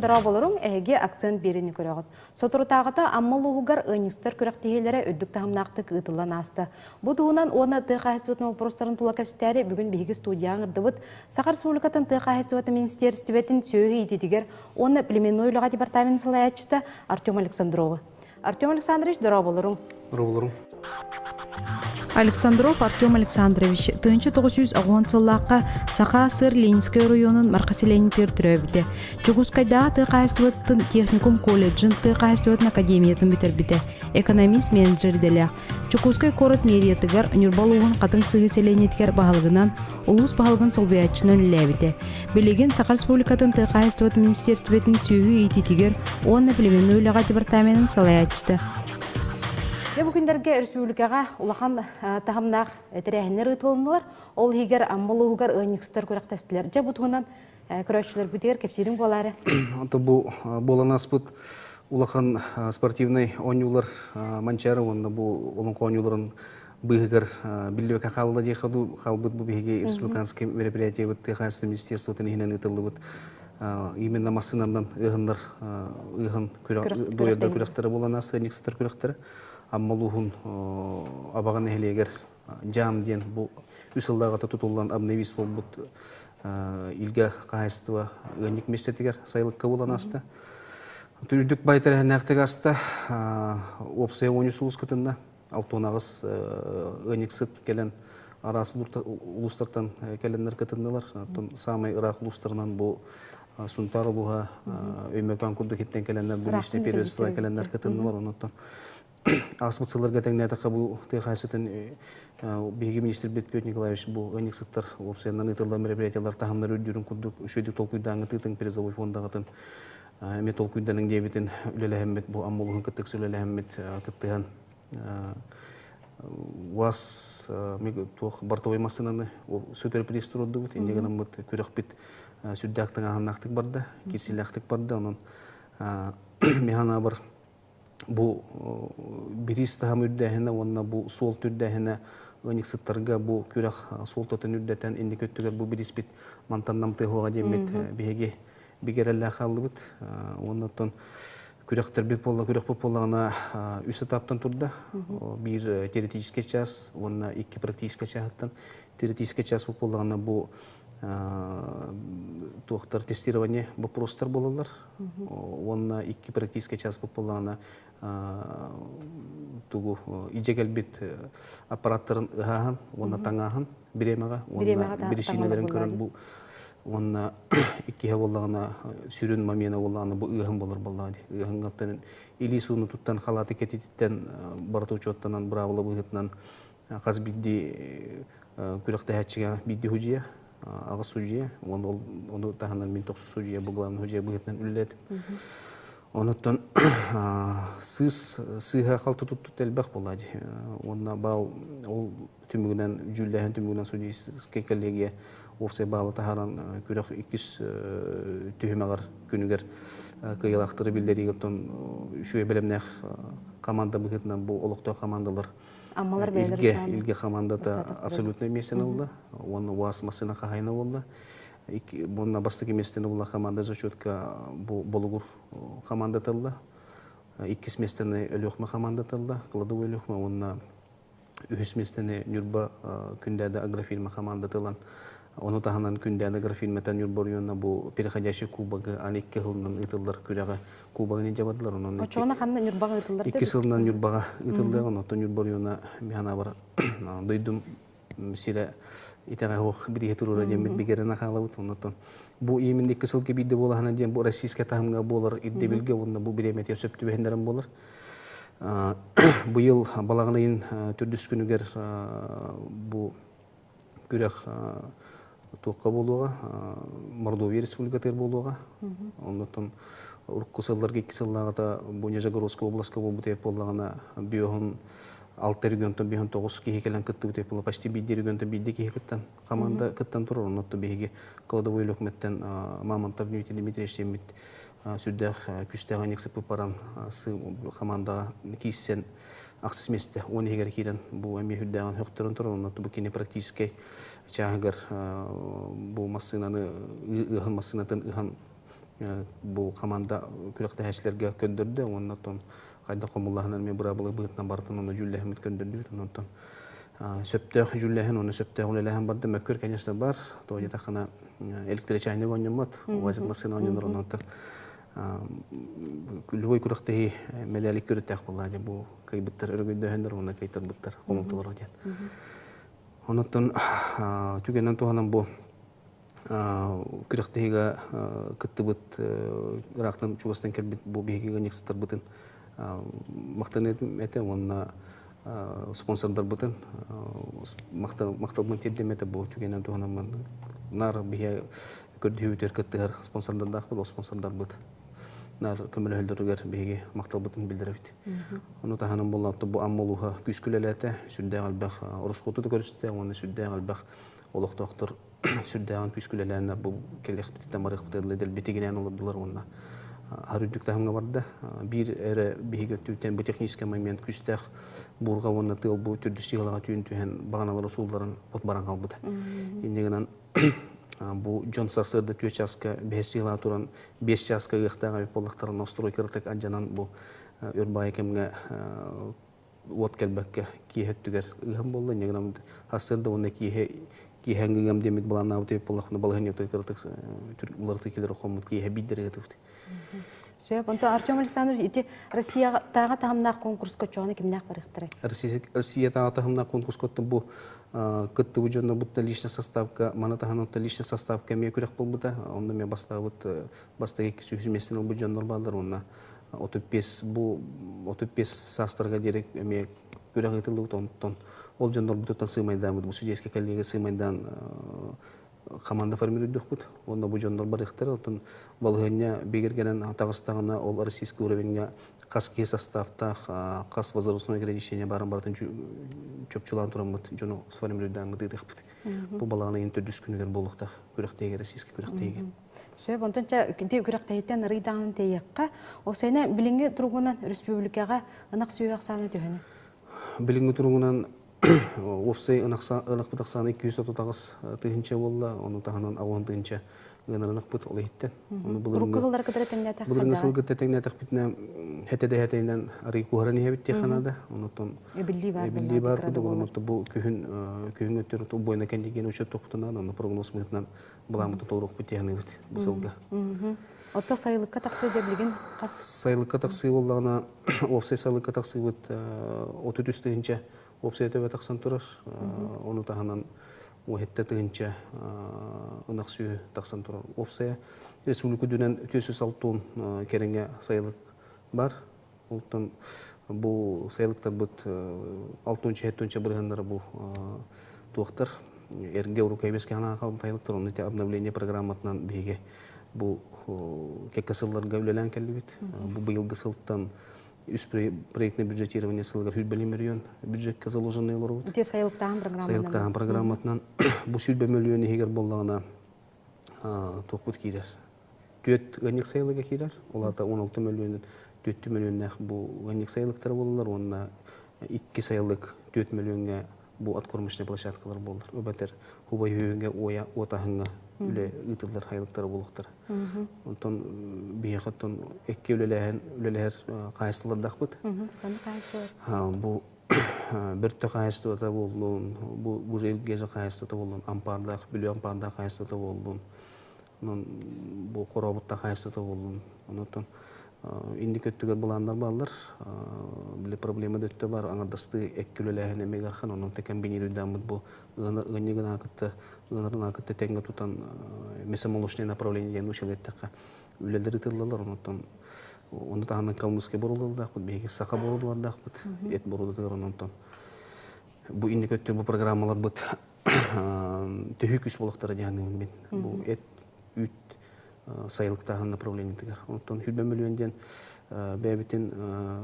Дараболорун эге акцент берени көрөгөт. Соторутагыта аммалуугар ынистер көрөктегелере өддүк тахымнакты ытылан асты. Бу дуунан оны ТКХСТ вопростарын тулакапстары бүгүн биги студияга ырдыбыт. Сахар Республикатын ТКХСТ министерствотин сөйі идидигер оны племенной лага департамент салаячты Артем Александрова. Артем Александрович, дараболорун. Александров Артем Александрович, 1910 жыллаққа Саха Сыр Ленинский районын марқаселени түртірөбіде. Чугускайдағы ТКХСТ техникум колледжін ТКХСТ академиятын бітербіде. Экономист менеджер делі. Чукускай корот медиатыгар Нюрбалуғын қатын сығыселенеткер бағалығынан улус бағалығын солбиятчынан үләбіде. Белеген Сахар Республикатын ТКХСТ министерстветін сүйі ететігер оны племенной лага департаментін салаячты. Бүгіндерге республикаға улахан тағымнақ тәрәхінер ұтылынылар. Ол егер аммалуғығар өңікстер көріқтәстілер. Жа бұтығынан көрәшілер бұтығыр кепсерін болары. Бұл боланас бұт улахан спортивный оңюлар манчары, онда бұл олыңқы оңюларын бұғығыр білдігі қалды дейхаду, қалбыт бұл бейге республиканский мероприятие бұт ТКХСТ министерствотын ехінен ұтылды бұт. Именно массынардан ұғындар, ұғын дойырдар көріқтері боланас, өңікстер көріқтері. Аммалуғын абаған әхелегер жам ден бұл үсілдағата тұтылған абневис бұл бұд илге қайыстыва өңік местетігер сайлыққа болан асты. Түрдік байтыр әнәқтік асты опсая 13 ұлыс күтінді. Алтонағыз өңік сұт келен арасы ұлыстардан келендер күтінділер. Самай ұрақ ұлыстарынан бұл сұнтар ұлыға өймектан күрді кеттен келендер бұл ешіне перуестілай келендер күтінділер. Асмыцыларға тәңнәді қабу ТКХСТ беге министр Бетпет Николаевич бұл өңексіттар опсияннан ұтылы мероприятиялар тағымдар өддерін күрдік үшөйдік толкуйдаңы тұтың перезавой фондағытын әме толкуйданың дебетін үлелі әммет бұл аммолығын күттік сүлелі әммет күттіған уаз бартовай массынаны сөтер пресtur oldu bu. İndi gelen bu körek bit süddaktan ahanaktık barda, kirsilaktık barda. Onun mehana var. Bu biris daha müddehine, onunla bu sol türdehine önik sıttarga bu körek sol tutun üddeten indi kötüler bu biris bit mantanlam tehoğa demet bihege bigerelle kaldı bit. Ondan kürekter bir polla kürek pollağına üst etaptan turda. Bir teoretik час, onunla iki praktik çastan. Teoretik час bu pollağına bu tohtar testirowание вопростар болалар. Onunla iki praktik час bu pollağına tugu ijegel bit aparattарын ıhahan, onunla tangağın biremağa, onunla birişinelerin kören bu Onunla iki havalarına sürün mamiyana olanı bu ıhın bolur bolladı. Ihın gattanın ilisunu tuttan halatı ketititten baratu çottan bravla bıhıtnan qaz biddi kürekte hatçıga biddi hujiya ağız hujiya onu tahandan 1900 hujiya buglan hujiya bıhıtnan üllet. Ondan sığha qaltı tuttu telbaq bolladı. Onunla bağ ol tümügünden jüllehen tümügünden sujis kekelligiye Ofse bağlı taharan kürek ikis tühümeler günüger kıyılaktırı bildiri gitton şu belemnek komanda bıgıtından bu olukta komandalar ilge komanda da absolutno mesten oldu. Onu vasmasına kahayna oldu. Bununla bastık mesten oldu komanda zaçotka bu bolugur komanda tıldı. İkis mesten ölüyokma komanda tıldı. Kılıdı ölüyokma onunla ühüs mesten nürba kündədə agrafilma komanda tılın. Onu tahanan kündədə agrafilmeten nürboruyonda bu переходящий кубагы анекке hılından ıtıldır küreğe kubagı nince badılar. Oçoğuna kanında nürbağa ıtıldır? İkisi hılından nürbağa ıtıldı. Onu nürboruyona mehana var. Duydum sile itağa hoğ biri turura demet bigerine kalıbıt. Bu yeminlik kısıl ki bidde bolağına diyen bu Российская tahımga bolar idde bilge onda bu biremet yaşöptü behenlerim bolar. Bu yıl balağınayın türdüs günüger bu kürek Toqqa boluğa, Mordovия Республикатыр boluğa. Ondan urkusallarga 2 yıllarda bu Nizhegorодская областка bu tep bolağına biyahın 6 regiondan biyahın 9 kihi kelen kıttı bu tep bola. Почти 1 regiondan 1 kihi kıttan. Komanda kıttan turur. Ondan bihige Kladovой lökmetten Mamantov Dmitry Dmitrievich Demit süddağ küçtağın eksipı paran komanda kiysen аксыз месте он егер кирен бу эми хүддаган хөктөрөн турун оноту бу кини практически чаагыр бу машинаны ыхан машинатын ыхан бу команда күрәктә хәчләргә көндөрдө оннотон кайда комуллаһынан мен бура булы бытнан бартын оны жүлләһен көндөрдө оннотон сөптөх жүлләһен оны сөптөх үләһен барды мәккөр конечно бар то я тахана электричайны гонномат вазик машина оннотон любой күрәктә мәләлек күрәтәк булады бу кайбыттар өргөндәһендер оны кайтыр биттер комултылар дигән оннотон түгәннән туганан бу күрәктәге кыттыбыт рактан чугастан келбит бу бегеге никстер бутын мактан эте онна спонсордар бутын макталман тедемете бу түгәннән туганан нар бие көрдүйтер кыттыгар спонсордар да бу спонсордар бут нар көмөлө хөлдөргөр беге мактал бутын билдиребит ону таханын боллатты бу аммолуга күскүлелете сүддә албах орускоту көрүстә оны сүддә албах олох доктор сүрдәгән күскүләләрне бу келехтә тамарык битәләр битегенән олдылар онна. Арыдык тагынга барды. Бир эре биге түтән бу техник момент күстәх бурга онна тыл бу төрдүстигәләгә түн түһән баганалар усулларын от баран калбыды. Индегенән бу Джон Сасырда 3 часка 5 часқа туран 5 часка гыктага поллыктарын настройка кыртык анҗанан бу өрбай кемгә вот келбәккә киһәттүгәр илһам булды. Индегенән хасырда онна киһәнгәм демит булана үтеп поллыкны балган ятып кыртык улар текелер комут киһә биддерге тупты. Сөйп, онто Артем Александрович, ити Россия тағы тағымнақ конкурс көтчоғаны кімнақ барықтыры? Россия тағы тағымнақ конкурс көтті бұл кытты бұжонна бұтта личный составка, мана тағанатта личный составка ме көрек бұл бұта, онда ме бастағы сүйіз месінел бұжоннар балдар, онна 35 састарға дерек ме көрек етілді бұтон, ол жондар бұтыттан сыймайдан, бұл судейске коллега сыймайдан команда формируйдық бұд. Онда бұл жондар бар иқтар. Олтын балғыня бегергенен тағыстағына ол российский уровенге қаске составтақ, қас возрастное ограничение барын-бартын чөпчулан тұран бұд. Жону сформируйдан бұдыдық бұд. Бұл балағына ең түрдіс күнігер болуқтақ көріқтегі, российский көріқтегі. Сөйп, онтанча көріқтәйттен рыйдағын тейекқа, о сайна біліңгі тұрғынан республикаға ынақ сүйек саны түйіні? Біліңгі тұрғынан Опсай ынақ бұтақ саны 239 тыгынча болла, оны тағынан ауан тыгынча ғынарынақ бұт олы еттен. Рукығылар қыдыры тәңнәтәқ? Бұлырыңы сылғы тәңнәтәқ бітіне хәтәді-хәтәйінен арый куғараны хәбітте қанады. Әбілі бар бұды ғылыматты бұл күйін өттер бойына кәндеген өшет тоқтынан, оны прогноз мұйтынан бұламыты толырақ бітегіні бұд бұл сылғы. Отта сайылыққа тақсы жәбілген қас? Сайылыққа тақсы олағына, опсай сайылыққа тақсы бұд 33 тыгынча Опсай төбе тақсан тұрар, оны тағынан оғетті тығынча ынақ сүйі тақсан тұрар. Опсай республика дүнен 206 керенге сайылық бар. Олттан бұл сайылықтар бұд 6-7 бірғандары бұл туақтар. Әрінге ұру көйбеске ана қалым тайылықтар, оны те обновление программатынан бейге бұл кекке сылларға үлелән кәлі бет. Бұл бұйылғы сылттан проектное бюджетирование сылгар 100 миллион бюджетке заложенный олар. Те сайылықтаған программатынан бұл 100 миллион егер болағына тоқпыт кейдер. Төт ғанек сайылыға кейдер. Оларда 16 миллион, 4 миллион бұл ғанек сайылықтар болалар. Онына 2 сайылық 4 миллионға бұл аткормышный площадкалар болар. Өбәтер хубай өйінге отағыңға үлі ұтылдар хайлықтары болуқтар. Онтан бейхаттан әкке үлелер қайсылардақ бұд. Бұл бірті қайсыларда болуын, бұл желгежі қайсыларда болуын, ампардақ, бүлі ампардақ қайсыларда болуын, бұл қорабытта қайсыларда болуын. Онтан инди көттігер бұландар балар, білі проблема дөтті бар, аңардасты әкке үлелерін әмек арқан, оның тәкен бейнеруден бұд бұл ғанегін ақытты Гонорарна кытта тенга тутан месомолочное направление я научил это үлелдер тыллар онтон оны тагынан калмыска борулдак бут беги сака борулдак бут эт борулдак онтон бу индикатор бу программалар бут төһүкүс болуктар дияны мен бу эт үт сайылыктаган направление тигер онтон 100 миллион бәбитен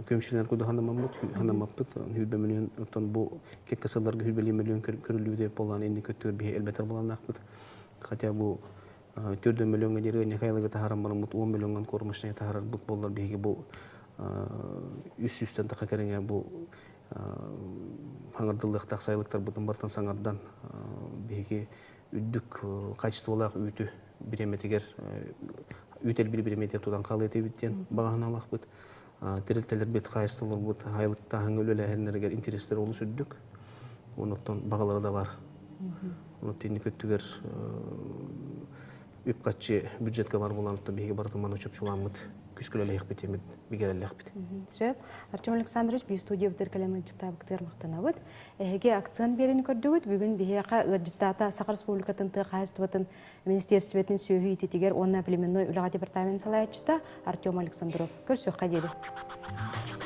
көмшілер көді ханамаппыт 100 миллион онтон бу кеккасаларга 100 миллион көрүлүүдө болгон индикатор бе элбетер болгон акпыт хотя бу 4 миллионга жерге нехайлыгы тахарам бармыт 10 миллионган кормушне тахарар бут боллар беги бу үс-үстен такакереңе бу хаңырдылық тақсайлықтар бұтын бартан саңардан беге үддік качестволақ үйті биреметигер үйтел бир биреметер тудан калы этебиттен баганалак бит тирилтелер бит кайыстылар бут айлыкта хаңөлөләрнергер интерестер олу сүддүк онуттан багалары да бар онуттен көттүгер үпкатчы бюджетке бар буланытта беге бардыман учуп чуламыт күшкөлөлөйк битемит бигерелек бит сөп Артем Александрович би студия битеркеленин чытабыктыр мактанабыт эге акцент берени көрдүгүт бүгүн бияка ыджытата Саха Республикатын тыгайстыбытын министерствотун сөйү итетигер онна племенной улага департамент салаячта Артем Александров көрсөк кадери